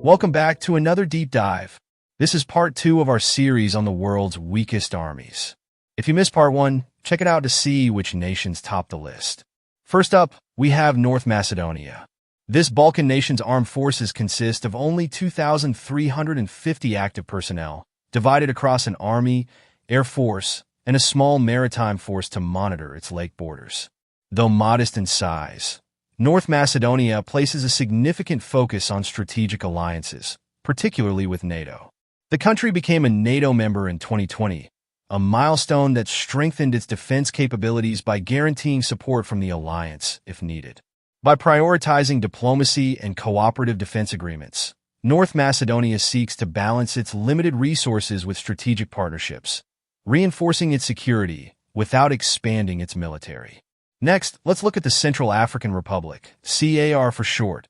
Welcome back to another deep dive. This is part 2 of our series on the world's weakest armies. If you missed part 1, check it out to see which nations top the list. First up, we have North Macedonia. This Balkan nation's armed forces consist of only 2,350 active personnel, divided across an army, air force, and a small maritime force to monitor its lake borders. Though modest in size, North Macedonia places a significant focus on strategic alliances, particularly with NATO. The country became a NATO member in 2020, a milestone that strengthened its defense capabilities by guaranteeing support from the alliance if needed. By prioritizing diplomacy and cooperative defense agreements, North Macedonia seeks to balance its limited resources with strategic partnerships, reinforcing its security without expanding its military. Next, let's look at the Central African Republic, CAR for short,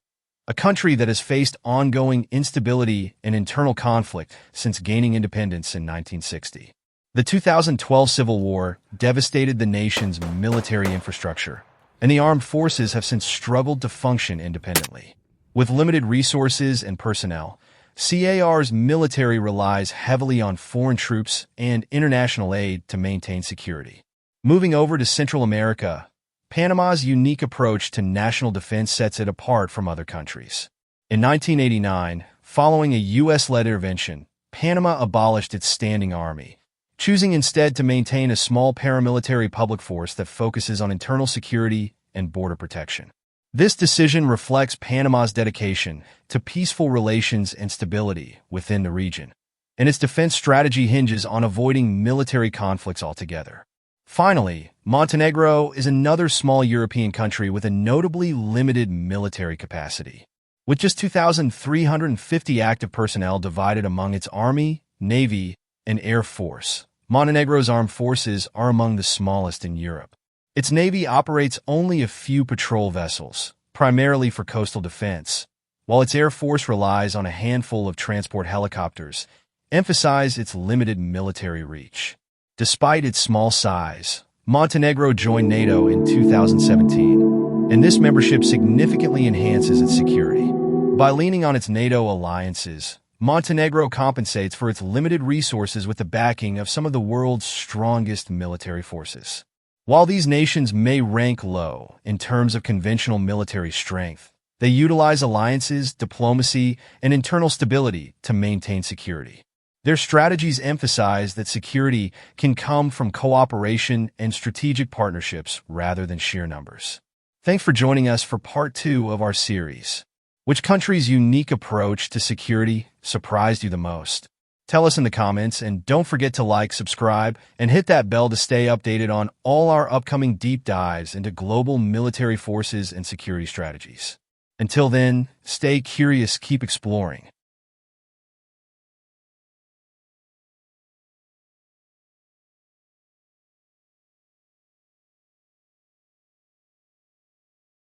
a country that has faced ongoing instability and internal conflict since gaining independence in 1960. The 2012 civil war devastated the nation's military infrastructure, and the armed forces have since struggled to function independently. With limited resources and personnel, CAR's military relies heavily on foreign troops and international aid to maintain security. Moving over to Central America, Panama's unique approach to national defense sets it apart from other countries. In 1989, following a U.S.-led intervention, Panama abolished its standing army, choosing instead to maintain a small paramilitary public force that focuses on internal security and border protection. This decision reflects Panama's dedication to peaceful relations and stability within the region, and its defense strategy hinges on avoiding military conflicts altogether. Finally, Montenegro is another small European country with a notably limited military capacity. With just 2,350 active personnel divided among its army, navy, and air force, Montenegro's armed forces are among the smallest in Europe. Its navy operates only a few patrol vessels, primarily for coastal defense, while its air force relies on a handful of transport helicopters, emphasizing its limited military reach. Despite its small size, Montenegro joined NATO in 2017, and this membership significantly enhances its security. By leaning on its NATO alliances, Montenegro compensates for its limited resources with the backing of some of the world's strongest military forces. While these nations may rank low in terms of conventional military strength, they utilize alliances, diplomacy, and internal stability to maintain security. Their strategies emphasize that security can come from cooperation and strategic partnerships rather than sheer numbers. Thanks for joining us for part 2 of our series. Which country's unique approach to security surprised you the most? Tell us in the comments, and don't forget to like, subscribe, and hit that bell to stay updated on all our upcoming deep dives into global military forces and security strategies. Until then, stay curious, keep exploring,